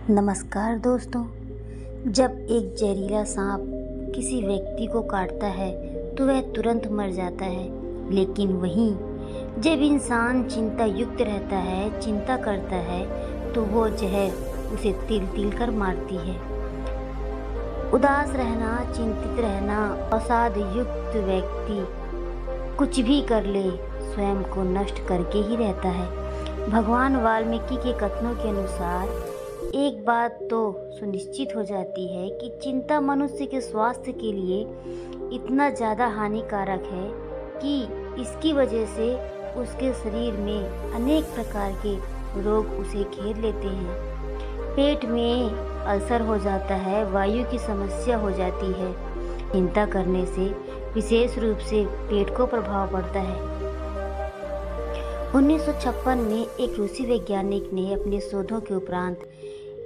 नमस्कार दोस्तों। जब एक जहरीला सांप किसी व्यक्ति को काटता है तो वह तुरंत मर जाता है, लेकिन वहीं जब इंसान चिंता युक्त रहता है, चिंता करता है, तो वो जहर उसे तिल तिल कर मारती है। उदास रहना, चिंतित रहना, अवसाद युक्त व्यक्ति कुछ भी कर ले, स्वयं को नष्ट करके ही रहता है। भगवान वाल्मीकि के कथनों के अनुसार एक बात तो सुनिश्चित हो जाती है कि चिंता मनुष्य के स्वास्थ्य के लिए इतना ज़्यादा हानिकारक है कि इसकी वजह से उसके शरीर में अनेक प्रकार के रोग उसे घेर लेते हैं। पेट में अल्सर हो जाता है, वायु की समस्या हो जाती है। चिंता करने से विशेष रूप से पेट को प्रभाव पड़ता है। 1956 में एक रूसी वैज्ञानिक ने अपने शोधों के उपरांत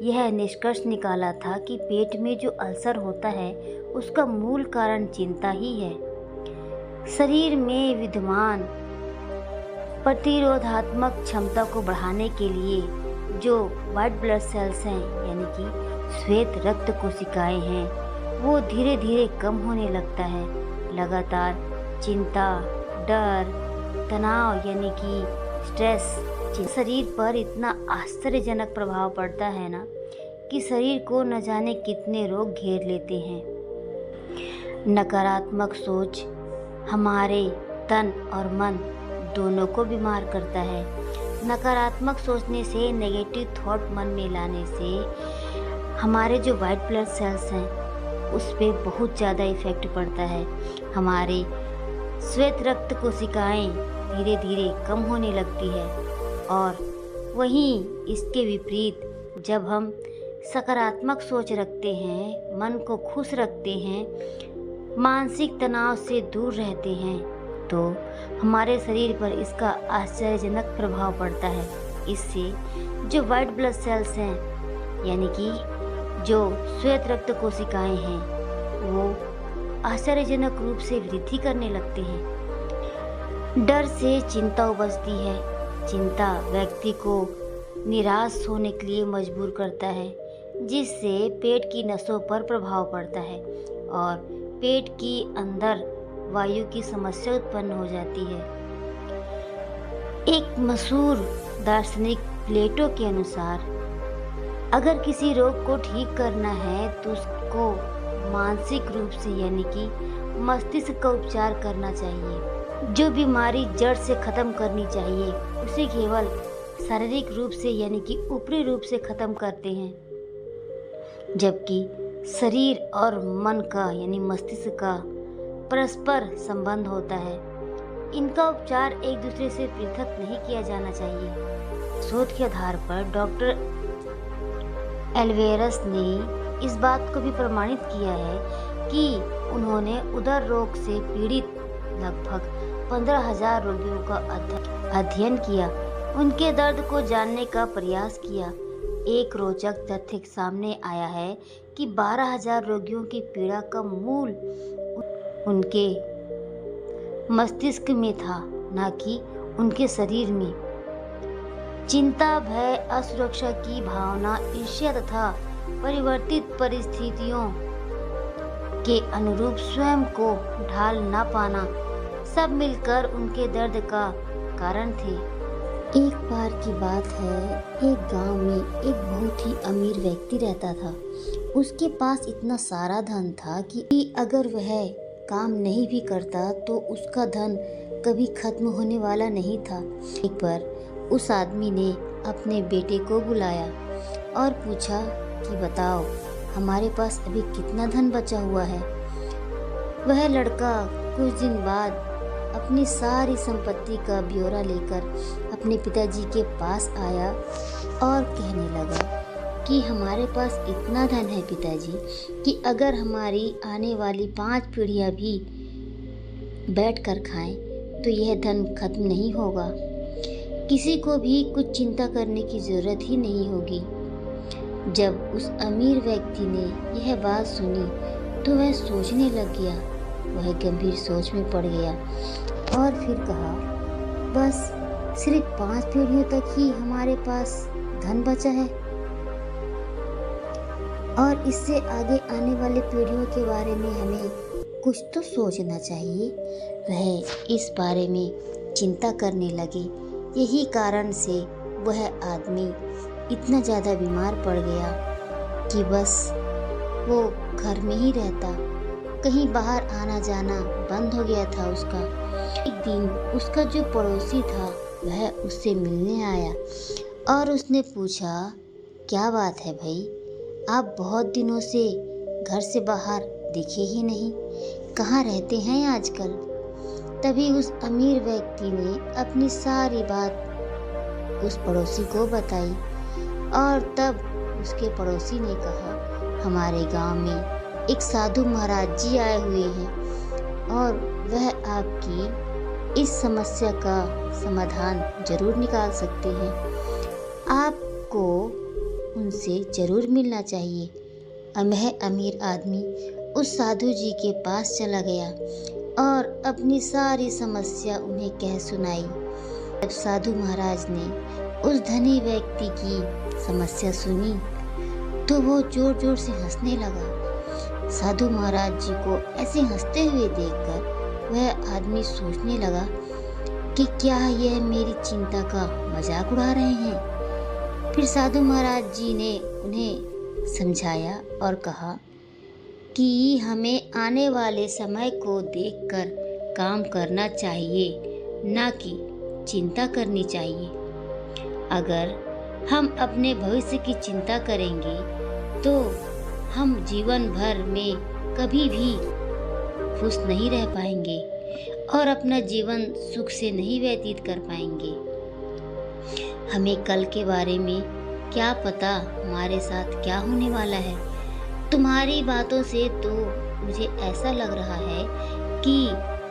यह निष्कर्ष निकाला था कि पेट में जो अल्सर होता है उसका मूल कारण चिंता ही है। शरीर में विद्यमान प्रतिरोधात्मक क्षमता को बढ़ाने के लिए जो व्हाइट ब्लड सेल्स हैं, यानी कि श्वेत रक्त कोशिकाएं हैं, वो धीरे धीरे कम होने लगता है। लगातार चिंता, डर, तनाव यानी कि स्ट्रेस शरीर पर इतना आश्चर्यजनक प्रभाव पड़ता है ना कि शरीर को न जाने कितने रोग घेर लेते हैं। नकारात्मक सोच हमारे तन और मन दोनों को बीमार करता है। नकारात्मक सोचने से, नेगेटिव थॉट मन में लाने से हमारे जो वाइट ब्लड सेल्स हैं उस पर बहुत ज़्यादा इफ़ेक्ट पड़ता है। हमारे श्वेत रक्त कोशिकाएं धीरे धीरे कम होने लगती है। और वहीं इसके विपरीत जब हम सकारात्मक सोच रखते हैं, मन को खुश रखते हैं, मानसिक तनाव से दूर रहते हैं, तो हमारे शरीर पर इसका आश्चर्यजनक प्रभाव पड़ता है। इससे जो वाइट ब्लड सेल्स हैं, यानी कि जो श्वेत रक्त कोशिकाएं हैं, वो आश्चर्यजनक रूप से वृद्धि करने लगते हैं। डर से चिंता उपजती है। चिंता व्यक्ति को निराश होने के लिए मजबूर करता है, जिससे पेट की नसों पर प्रभाव पड़ता है और पेट के अंदर वायु की समस्या उत्पन्न हो जाती है। एक मशहूर दार्शनिक प्लेटो के अनुसार अगर किसी रोग को ठीक करना है तो उसको मानसिक रूप से यानी कि मस्तिष्क का उपचार करना चाहिए। जो बीमारी जड़ से खत्म करनी चाहिए उसे केवल शारीरिक रूप से यानी कि ऊपरी रूप से खत्म करते हैं, जबकि शरीर और मन का यानी मस्तिष्क का परस्पर संबंध होता है। इनका उपचार एक दूसरे से पृथक नहीं किया जाना चाहिए। शोध के आधार पर डॉक्टर एल्वेरस ने इस बात को भी प्रमाणित किया है कि उन्होंने उदर रोग से पीड़ित लगभग 15,000 रोगियों का अध्ययन किया, उनके दर्द को जानने का प्रयास किया। एक रोचक तथ्य सामने आया है कि 12,000 रोगियों की पीड़ा का मूल उनके मस्तिष्क में था, न कि उनके शरीर में। चिंता, भय, असुरक्षा की भावना, ईर्ष्या तथा परिवर्तित परिस्थितियों के अनुरूप स्वयं को ढाल ना पाना सब मिलकर उनके दर्द का कारण थे। एक बार की बात है, एक गांव में एक बहुत ही अमीर व्यक्ति रहता था। उसके पास इतना सारा धन था कि अगर वह काम नहीं भी करता तो उसका धन कभी खत्म होने वाला नहीं था। एक बार उस आदमी ने अपने बेटे को बुलाया और पूछा कि बताओ, हमारे पास अभी कितना धन बचा हुआ है। वह लड़का कुछ दिन बाद अपनी सारी संपत्ति का ब्यौरा लेकर अपने पिताजी के पास आया और कहने लगा कि हमारे पास इतना धन है पिताजी कि अगर हमारी आने वाली 5 पीढ़ियां भी बैठकर खाएं तो यह धन खत्म नहीं होगा। किसी को भी कुछ चिंता करने की ज़रूरत ही नहीं होगी। जब उस अमीर व्यक्ति ने यह बात सुनी तो वह सोचने लग गया। वह गंभीर सोच में पड़ गया और फिर कहा, बस सिर्फ 5 पीढ़ियों तक ही हमारे पास धन बचा है। और इससे आगे आने वाली पीढ़ियों के बारे में हमें कुछ तो सोचना चाहिए। वह इस बारे में चिंता करने लगे। यही कारण से वह आदमी इतना ज़्यादा बीमार पड़ गया कि बस वो घर में ही रहता, कहीं बाहर आना जाना बंद हो गया था उसका। एक दिन उसका जो पड़ोसी था वह उससे मिलने आया और उसने पूछा, क्या बात है भाई, आप बहुत दिनों से घर से बाहर दिखे ही नहीं, कहाँ रहते हैं आजकल। तभी उस अमीर व्यक्ति ने अपनी सारी बात उस पड़ोसी को बताई और तब उसके पड़ोसी ने कहा, हमारे गांव में एक साधु महाराज जी आए हुए हैं और वह आपकी इस समस्या का समाधान जरूर निकाल सकते हैं, आपको उनसे जरूर मिलना चाहिए। वह अमीर आदमी उस साधु जी के पास चला गया और अपनी सारी समस्या उन्हें कह सुनाई। जब साधु महाराज ने उस धनी व्यक्ति की समस्या सुनी तो वो जोर जोर से हंसने लगा। साधु महाराज जी को ऐसे हंसते हुए देखकर वह आदमी सोचने लगा कि क्या यह मेरी चिंता का मजाक उड़ा रहे हैं। फिर साधु महाराज जी ने उन्हें समझाया और कहा कि हमें आने वाले समय को देखकर काम करना चाहिए, ना कि चिंता करनी चाहिए। अगर हम अपने भविष्य की चिंता करेंगे तो हम जीवन भर में कभी भी खुश नहीं रह पाएंगे और अपना जीवन सुख से नहीं व्यतीत कर पाएंगे। हमें कल के बारे में क्या पता हमारे साथ क्या होने वाला है। तुम्हारी बातों से तो मुझे ऐसा लग रहा है कि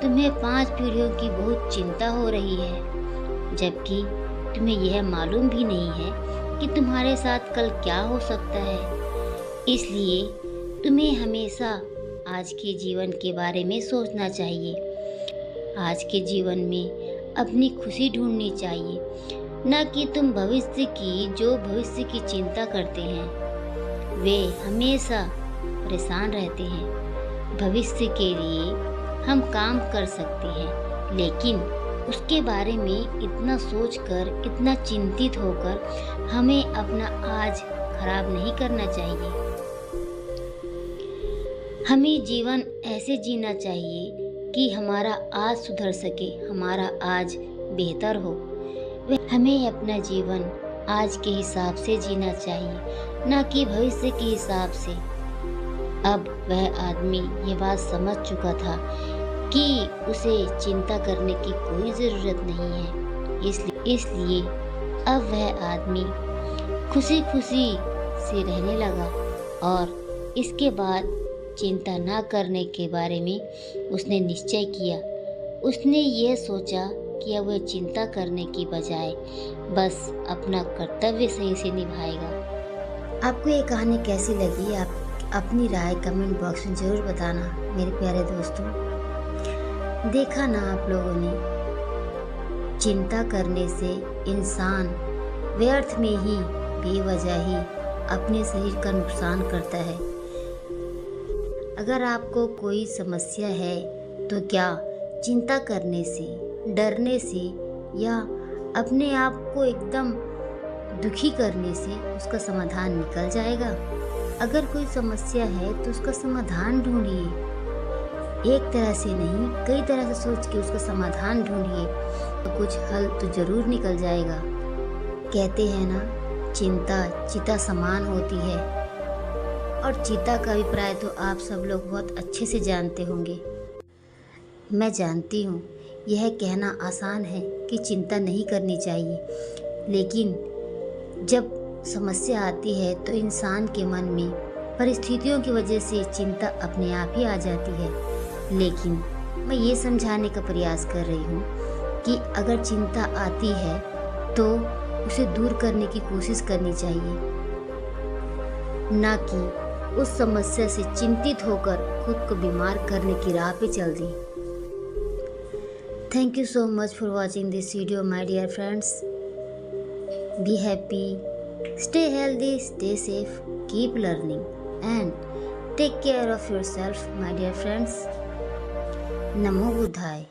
तुम्हें 5 पीढ़ियों की बहुत चिंता हो रही है, जबकि तुम्हें यह मालूम भी नहीं है कि तुम्हारे साथ कल क्या हो सकता है। इसलिए तुम्हें हमेशा आज के जीवन के बारे में सोचना चाहिए। आज के जीवन में अपनी खुशी ढूंढनी चाहिए, न कि तुम भविष्य की चिंता करते हैं वे हमेशा परेशान रहते हैं। भविष्य के लिए हम काम कर सकते हैं, लेकिन उसके बारे में इतना सोचकर, इतना चिंतित होकर हमें अपना आज खराब नहीं करना चाहिए। हमें जीवन ऐसे जीना चाहिए कि हमारा आज सुधर सके, हमारा आज बेहतर हो। हमें अपना जीवन आज के हिसाब से जीना चाहिए, ना कि भविष्य के हिसाब से। अब वह आदमी ये बात समझ चुका था कि उसे चिंता करने की कोई ज़रूरत नहीं है। इसलिए अब वह आदमी खुशी खुशी से रहने लगा और इसके बाद चिंता ना करने के बारे में उसने निश्चय किया। उसने यह सोचा कि अब वह चिंता करने की बजाय बस अपना कर्तव्य सही से निभाएगा। आपको ये कहानी कैसी लगी, आप अपनी राय कमेंट बॉक्स में ज़रूर बताना मेरे प्यारे दोस्तों। देखा ना आप लोगों ने, चिंता करने से इंसान व्यर्थ में ही बेवजह ही अपने शरीर का नुकसान करता है। अगर आपको कोई समस्या है तो क्या चिंता करने से, डरने से या अपने आप को एकदम दुखी करने से उसका समाधान निकल जाएगा? अगर कोई समस्या है तो उसका समाधान ढूंढिए। एक तरह से नहीं, कई तरह से सोच के उसका समाधान ढूंढिए तो कुछ हल तो जरूर निकल जाएगा। कहते हैं ना, चिंता चिता समान होती है, और चिता का अभिप्राय तो आप सब लोग बहुत अच्छे से जानते होंगे। मैं जानती हूँ यह कहना आसान है कि चिंता नहीं करनी चाहिए, लेकिन जब समस्या आती है तो इंसान के मन में परिस्थितियों की वजह से चिंता अपने आप ही आ जाती है। लेकिन मैं ये समझाने का प्रयास कर रही हूँ कि अगर चिंता आती है तो उसे दूर करने की कोशिश करनी चाहिए, ना कि उस समस्या से चिंतित होकर खुद को बीमार करने की राह पे चल दी। Thank you so much for watching this video, my dear friends. Be happy, stay healthy, stay safe, keep learning, and take care of yourself, my dear friends. Namo Buddhaya.